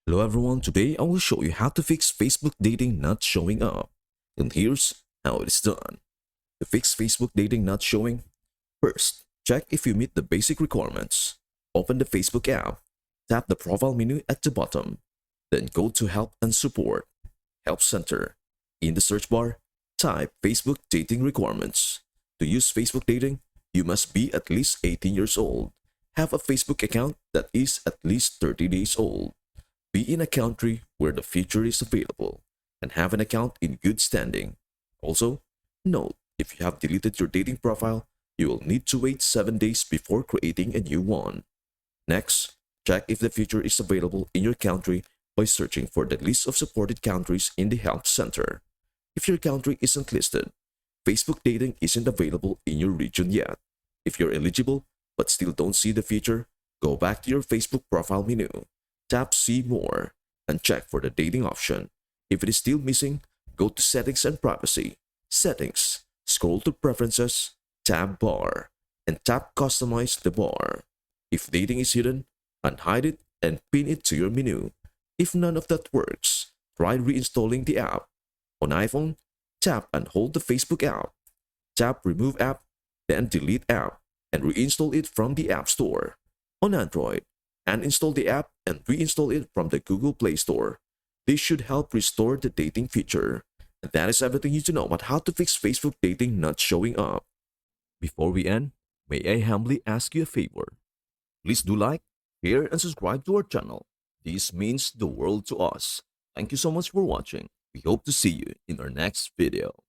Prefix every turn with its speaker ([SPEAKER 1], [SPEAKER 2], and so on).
[SPEAKER 1] Hello everyone, today I will show you how to fix Facebook dating not showing up. And here's how it is done. To fix Facebook dating not showing, first, check if you meet the basic requirements. Open the Facebook app, tap the profile menu at the bottom, then go to Help and Support, Help Center. In the search bar, type Facebook dating requirements. To use Facebook dating, you must be at least 18 years old, have a Facebook account that is at least 30 days old, be in a country where the feature is available, and have an account in good standing. Also, note if you have deleted your dating profile, you will need to wait 7 days before creating a new one. Next, check if the feature is available in your country by searching for the list of supported countries in the Help Center. If your country isn't listed, Facebook dating isn't available in your region yet. If you're eligible but still don't see the feature, go back to your Facebook profile menu, tap See More, and check for the dating option. If it is still missing, go to Settings and Privacy, Settings, scroll to Preferences, tab Bar, and tap Customize the bar. If dating is hidden, unhide it and pin it to your menu. If none of that works, try reinstalling the app. On iPhone, tap and hold the Facebook app. Tap Remove App, then Delete App, and reinstall it from the App Store. On Android, uninstall the app and reinstall it from the Google Play Store. This should help restore the dating feature. And that is everything you need to know about how to fix Facebook dating not showing up. Before we end, may I humbly ask you a favor? Please do like, share, and subscribe to our channel. This means the world to us. Thank you so much for watching. We hope to see you in our next video.